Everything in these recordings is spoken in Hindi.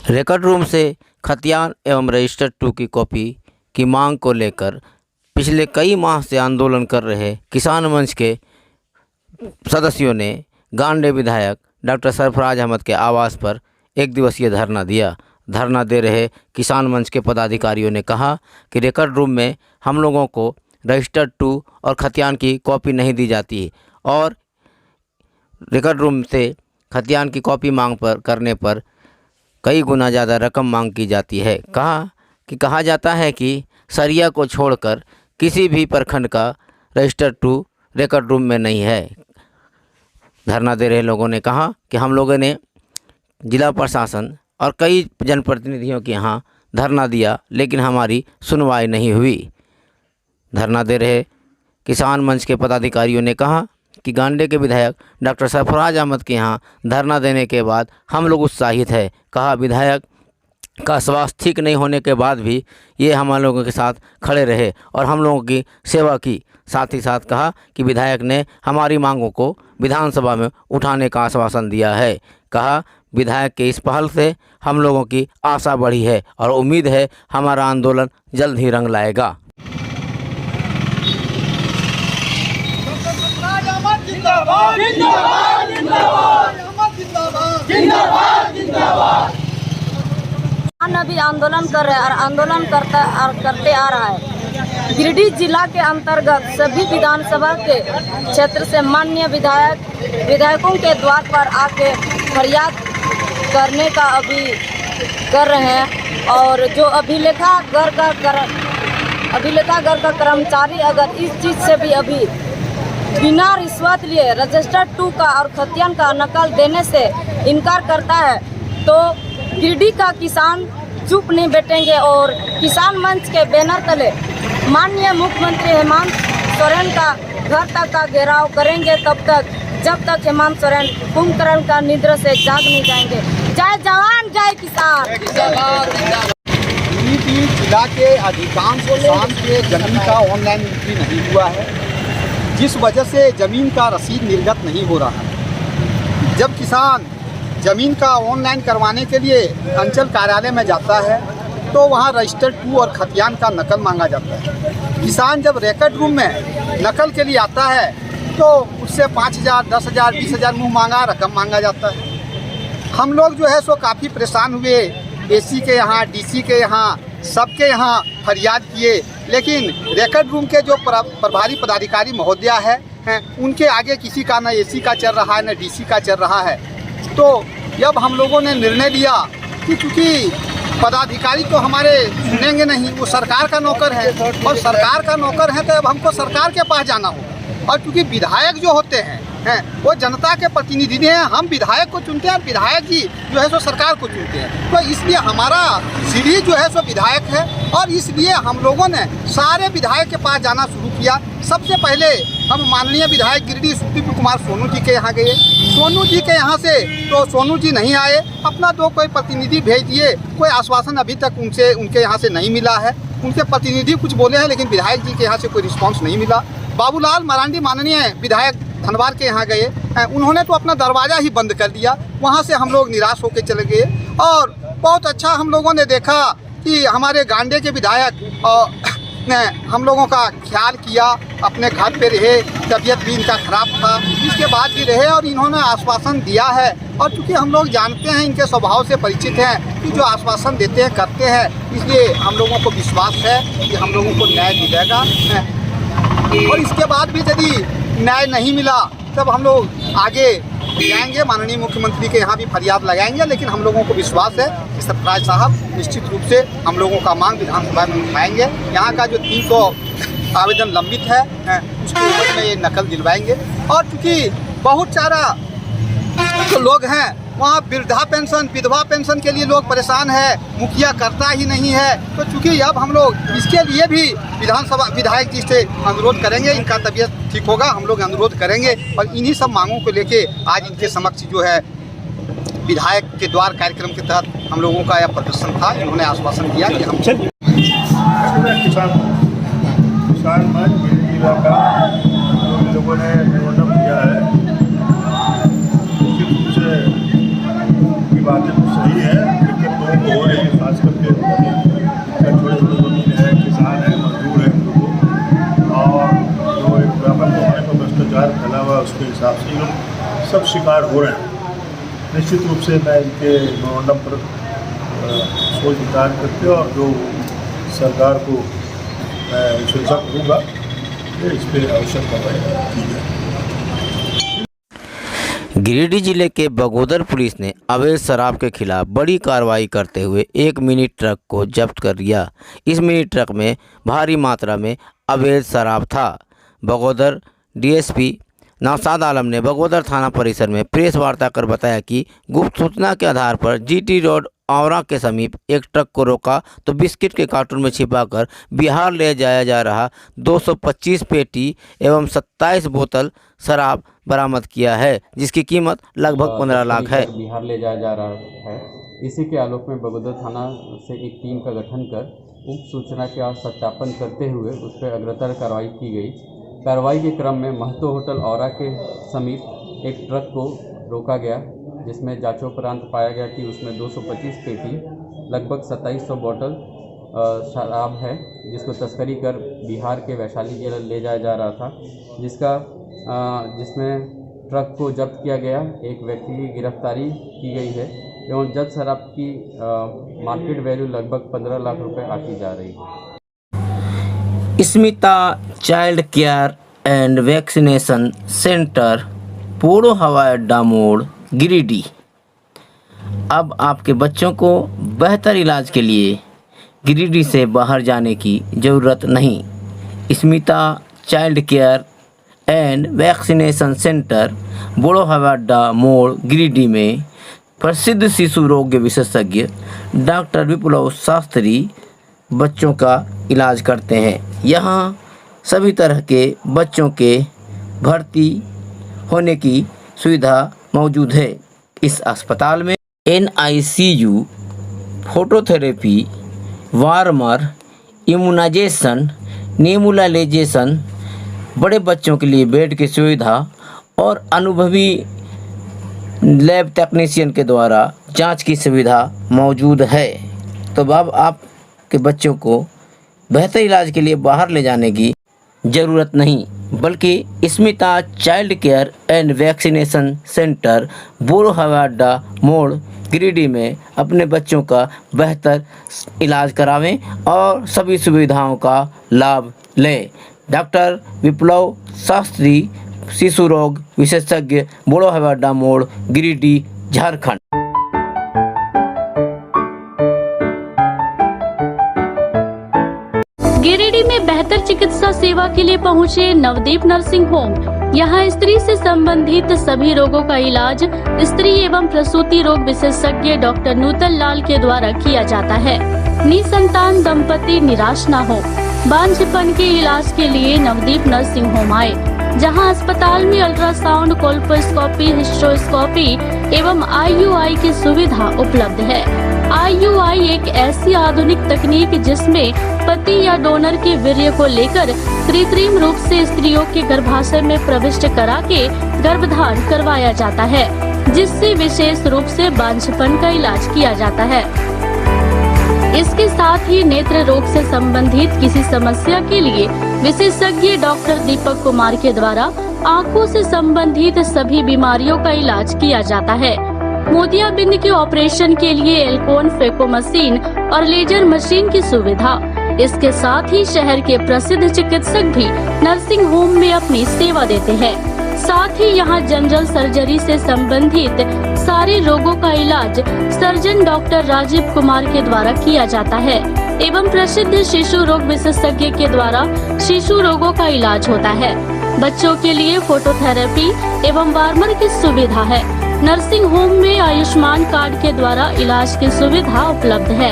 रिकॉर्ड रूम से खतियान एवं रजिस्टर 2 की कॉपी की मांग को लेकर पिछले कई माह से आंदोलन कर रहे किसान मंच के सदस्यों ने गांडे विधायक डॉक्टर सरफराज अहमद के आवास पर एक दिवसीय धरना दिया। धरना दे रहे किसान मंच के पदाधिकारियों ने कहा कि रिकॉर्ड रूम में हम लोगों को रजिस्टर 2 और खतियान की कॉपी नहीं दी जाती और रिकॉर्ड रूम से खतियान की कॉपी मांग पर करने पर कई गुना ज़्यादा रकम मांग की जाती है। कहा जाता है कि सरिया को छोड़कर किसी भी प्रखंड का रजिस्टर 2 रिकॉर्ड रूम में नहीं है। धरना दे रहे लोगों ने कहा कि हम लोगों ने जिला प्रशासन और कई जनप्रतिनिधियों के यहाँ धरना दिया लेकिन हमारी सुनवाई नहीं हुई। धरना दे रहे किसान मंच के पदाधिकारियों ने कहा कि गांडे के विधायक डॉक्टर सरफराज अहमद के यहाँ धरना देने के बाद हम लोग उत्साहित है। कहा विधायक का स्वास्थ्य ठीक नहीं होने के बाद भी ये हम लोगों के साथ खड़े रहे और हम लोगों की सेवा की। साथ ही साथ कहा कि विधायक ने हमारी मांगों को विधानसभा में उठाने का आश्वासन दिया है। कहा विधायक के इस पहल से हम लोगों की आशा बढ़ी है और उम्मीद है हमारा आंदोलन जल्द ही रंग लाएगा। अभी आंदोलन कर रहे हैं और आंदोलन करते आ रहा है। गिरिडीह जिला के अंतर्गत सभी विधानसभा के क्षेत्र से माननीय विधायकों के द्वार पर आके फरियाद करने का अभी कर रहे हैं। और जो अभिलेखा घर का कर्मचारी अगर इस चीज़ से भी अभी बिना रिश्वत लिए रजिस्टर 2 का और खतियान का नकल देने से इनकार करता है तो गिरिडीह का किसान चुप नहीं बैठेंगे और किसान मंच के बैनर तले माननीय मुख्यमंत्री हेमंत सोरेन का घर तक का घेराव करेंगे जब तक हेमंत सोरेन कुंभकर्ण का निद्रा से जाग नहीं जाएंगे। जय जवान जय किसान। जिला के अधिकांश किसान के जमीन का ऑनलाइन एंट्री नहीं हुआ है, जिस वजह से ज़मीन का रसीद निर्गत नहीं हो रहा है। जब किसान ज़मीन का ऑनलाइन करवाने के लिए अंचल कार्यालय में जाता है तो वहाँ रजिस्टर 2 और खतियान का नकल मांगा जाता है। किसान जब रिकॉर्ड रूम में नकल के लिए आता है तो उससे 5,000, 10,000, 20,000 मुँह मांगा रकम मांगा जाता है। हम लोग जो है सो काफ़ी परेशान हुए, एसी के यहाँ, डीसी के यहाँ, सबके यहाँ फरियाद किए, लेकिन रिकॉर्ड रूम के जो प्रभारी पदाधिकारी महोदया हैं उनके आगे किसी का न एसी का चल रहा है न डीसी का चल रहा है। तो जब हम लोगों ने निर्णय लिया कि चूँकि पदाधिकारी तो हमारे सुनेंगे नहीं, वो सरकार का नौकर है और सरकार का नौकर है तो अब हमको सरकार के पास जाना होगा। और क्योंकि विधायक जो होते हैं वो जनता के प्रतिनिधि हैं, हम विधायक को चुनते हैं, विधायक जी जो है सो सरकार को चुनते हैं। तो इसलिए हमारा सीढ़ी जो है सो विधायक है और इसलिए हम लोगों ने सारे विधायक के पास जाना शुरू किया। सबसे पहले हम माननीय विधायक गिरिडीह सुदीप कुमार सोनू जी के यहाँ गए। सोनू जी के यहाँ से तो सोनू जी नहीं आए, अपना कोई प्रतिनिधि भेज दिए, कोई आश्वासन अभी तक उनके यहाँ से नहीं मिला है। उनके प्रतिनिधि कुछ बोले हैं लेकिन विधायक जी के यहाँ से कोई रिस्पॉन्स नहीं मिला। बाबूलाल मरांडी माननीय विधायक धनबाद के यहाँ गए, उन्होंने तो अपना दरवाज़ा ही बंद कर दिया। वहाँ से हम लोग निराश होकर चले गए और बहुत अच्छा हम लोगों ने देखा कि हमारे गांडे के विधायक ने हम लोगों का ख्याल किया, अपने घर पे रहे, तबीयत भी इनका ख़राब था, इसके बाद भी रहे और इन्होंने आश्वासन दिया है। और चूँकि हम लोग जानते हैं, इनके स्वभाव से परिचित हैं कि जो आश्वासन देते हैं करते हैं, इसलिए हम लोगों को विश्वास है कि हम लोगों को न्याय मिलेगा। और इसके बाद भी यदि न्याय नहीं मिला तब हम लोग आगे जाएंगे, माननीय मुख्यमंत्री के यहाँ भी फरियाद लगाएंगे। लेकिन हम लोगों को विश्वास है कि सरफराज साहब निश्चित रूप से हम लोगों का मांग विधानसभा में उठाएंगे। यहाँ का जो 300 आवेदन लंबित है उसके ऊपर में ये नकल दिलवाएंगे। और चूँकि बहुत सारा जो लोग हैं वहाँ वृद्धा पेंशन, विधवा पेंशन के लिए लोग परेशान है, मुखिया करता ही नहीं है। तो चूँकि अब हम लोग इसके लिए भी विधानसभा विधायक जी से अनुरोध करेंगे, इनका तबीयत ठीक होगा हम लोग अनुरोध करेंगे। और इन्हीं सब मांगों को लेके आज इनके समक्ष जो है विधायक के द्वार कार्यक्रम के तहत हम लोगों का यह प्रदर्शन था। इन्होंने आश्वासन दिया कि हम किसान मंच गिरिडीह का लोगों ने मेमोरेंडम दिया है, निश्चित रूप से बातें तो सही है, लेकिन लोगों सब शिकार हो रहे हैं। निश्चित रूप से मैं इनके मेमोरेंडम पर सोच विचार करके और जो सरकार को मैं विशेषज्ञ करूँगा इस पर आवश्यक कार्रवाई की जाए। गिरिडीह जिले के बगोदर पुलिस ने अवैध शराब के खिलाफ बड़ी कार्रवाई करते हुए एक मिनी ट्रक को जब्त कर लिया। इस मिनी ट्रक में भारी मात्रा में अवैध शराब था। बगोदर डीएसपी नौशाद आलम ने बगोदर थाना परिसर में प्रेस वार्ता कर बताया कि गुप्त सूचना के आधार पर जीटी रोड औरा के समीप एक ट्रक को रोका तो बिस्किट के कार्टून में छिपाकर बिहार ले जाया जा रहा 225 पेटी एवं 27 बोतल शराब बरामद किया है, जिसकी कीमत लगभग 15 लाख है। बिहार ले जाया जा रहा है। इसी के आलोक में बगोदर थाना से एक टीम का गठन कर उक्त सूचना का सत्यापन करते हुए उस पर अग्रतर कार्रवाई की गई। कार्रवाई के क्रम में महतो होटल औरा के समीप एक ट्रक को रोका गया, जिसमें जांचोपरांत पाया गया कि उसमें 225 पेटी लगभग 2700 बोतल शराब है, जिसको तस्करी कर बिहार के वैशाली जिला ले जाया जा रहा था, जिसमें ट्रक को जब्त किया गया। एक व्यक्ति की गिरफ्तारी की गई है एवं जब्त शराब की मार्केट वैल्यू लगभग 15 लाख रुपए आंकी जा रही है। Smita child care and vaccination centre, पोड़ो हवाई अड्डा मोड़, गिरिडीह। अब आपके बच्चों को बेहतर इलाज के लिए गिरिडीह से बाहर जाने की ज़रूरत नहीं। Smita child care and vaccination centre, पोड़ो हवाई अड्डा मोड़, गिरिडीह में प्रसिद्ध शिशु रोग विशेषज्ञ डॉक्टर विप्लव शास्त्री बच्चों का इलाज करते हैं। यहाँ सभी तरह के बच्चों के भर्ती होने की सुविधा मौजूद है। इस अस्पताल में NICU, phototherapy, warmer, immunisation, nebulisation, बड़े बच्चों के लिए बेड की सुविधा और अनुभवी लैब टेक्नीशियन के द्वारा जांच की सुविधा मौजूद है। तो अब आपके बच्चों को बेहतर इलाज के लिए बाहर ले जाने की ज़रूरत नहीं, बल्कि Smita child care and vaccination centre, पोड़ो हवाई अड्डा मोड़, गिरिडीह में अपने बच्चों का बेहतर इलाज करावें और सभी सुविधाओं का लाभ लें। डॉक्टर विप्लव शास्त्री, शिशु रोग विशेषज्ञ, पोड़ो हवाई अड्डा मोड़, गिरिडीह, झारखंड। गिरिडीह में बेहतर चिकित्सा सेवा के लिए पहुंचे नवदीप नर्सिंग होम। यहां स्त्री से संबंधित सभी रोगों का इलाज स्त्री एवं प्रसूति रोग विशेषज्ञ डॉक्टर नूतन लाल के द्वारा किया जाता है। निसंतान दंपति निराश न हो, बांझपन के इलाज के लिए नवदीप नर्सिंग होम आए, जहां अस्पताल में अल्ट्रासाउंड, कोल्पोस्कोपी, हिस्ट्रोस्कोपी एवं IUI की सुविधा उपलब्ध है। IUI एक ऐसी आधुनिक तकनीक जिसमें पति या डोनर के वीर्य को लेकर कृत्रिम रूप से स्त्रियों के गर्भाशय में प्रविष्ट करा के गर्भधारण करवाया जाता है, जिससे विशेष रूप से बांझपन का इलाज किया जाता है। इसके साथ ही नेत्र रोग से संबंधित किसी समस्या के लिए विशेषज्ञ डॉक्टर दीपक कुमार के द्वारा आंखों से संबंधित सभी बीमारियों का इलाज किया जाता है। मोतियाबिंद के ऑपरेशन के लिए एल्कोन फेको मशीन और लेजर मशीन की सुविधा। इसके साथ ही शहर के प्रसिद्ध चिकित्सक भी नर्सिंग होम में अपनी सेवा देते हैं। साथ ही यहाँ जनरल सर्जरी से संबंधित सारे रोगों का इलाज सर्जन डॉक्टर राजीव कुमार के द्वारा किया जाता है एवं प्रसिद्ध शिशु रोग विशेषज्ञ के द्वारा शिशु रोगों का इलाज होता है। बच्चों के लिए फोटोथेरेपी एवं वार्मर की सुविधा है। नर्सिंग होम में आयुष्मान कार्ड के द्वारा इलाज की सुविधा उपलब्ध है,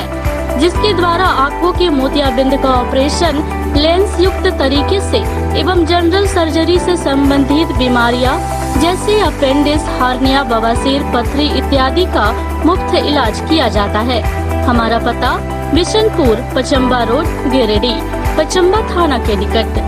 जिसके द्वारा आंखों के मोतियाबिंद का ऑपरेशन लेंस युक्त तरीके से एवं जनरल सर्जरी से संबंधित बीमारियां जैसे अपेंडिक्स, हार्निया, बवासीर, पथरी इत्यादि का मुफ्त इलाज किया जाता है। हमारा पता बिशनपुर, पचम्बा रोड, गिरिडीह, पचम्बा थाना के निकट।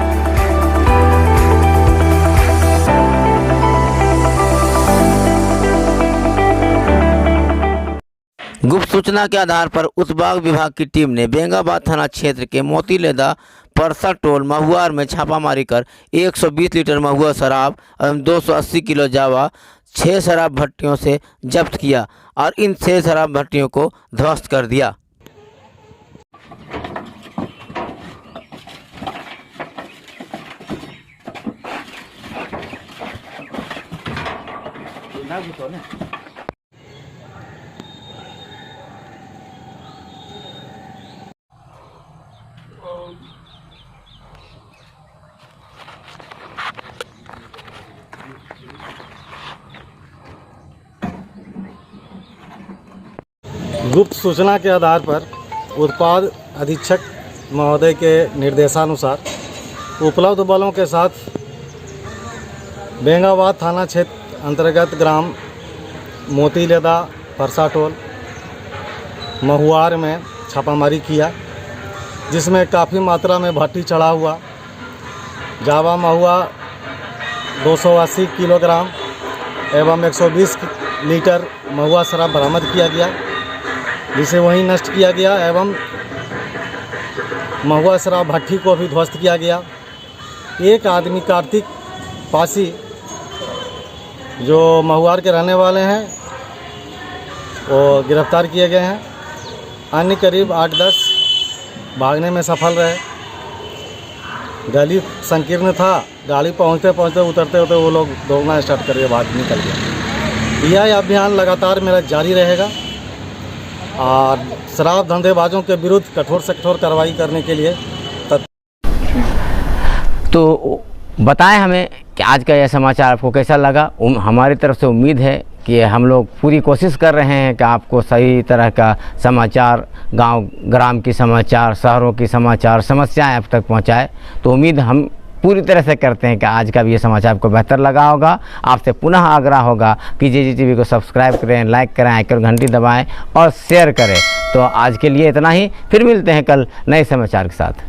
गुप्त सूचना के आधार पर उत्पाद विभाग की टीम ने बेंगाबाद थाना क्षेत्र के मोतीलेदा परसा टोल महुआर में छापामारी कर 120 लीटर महुआ शराब एवं 280 किलो जावा 6 शराब भट्टियों से जब्त किया और इन 6 शराब भट्टियों को ध्वस्त कर दिया। गुप्त सूचना के आधार पर उत्पाद अधीक्षक महोदय के निर्देशानुसार उपलब्ध बलों के साथ बेंगाबाद थाना क्षेत्र अंतर्गत ग्राम मोतीलेदा परसाटोल महुआर में छापामारी किया, जिसमें काफ़ी मात्रा में भट्टी चढ़ा हुआ जावा महुआ 280 किलोग्राम एवं 120 लीटर महुआ शराब बरामद किया गया, जिसे वहीं नष्ट किया गया एवं महुआ शराब भट्टी को भी ध्वस्त किया गया। एक आदमी कार्तिक पासी जो महुआर के रहने वाले हैं वो गिरफ्तार किए गए हैं। अन्य करीब 8-10 भागने में सफल रहे। गली संकीर्ण था, गाड़ी पहुंचते पहुंचते उतरते उतरते वो लोग दौड़ना स्टार्ट करके भाग निकल गए। यह अभियान लगातार मेरा जारी रहेगा और शराब धंधेबाजों के विरुद्ध कठोर से कठोर कार्रवाई करने के लिए तो बताएं हमें कि आज का यह समाचार आपको कैसा लगा। हमारी तरफ से उम्मीद है कि हम लोग पूरी कोशिश कर रहे हैं कि आपको सही तरह का समाचार, गांव ग्राम की समाचार, शहरों की समाचार, समस्याएं आप तक पहुंचाए। तो उम्मीद हम पूरी तरह से करते हैं कि आज का भी ये समाचार आपको बेहतर लगा होगा। आपसे पुनः आग्रह होगा कि JGTV को सब्सक्राइब करें, लाइक करें, आइकन घंटी दबाएं और शेयर करें। तो आज के लिए इतना ही, फिर मिलते हैं कल नए समाचार के साथ।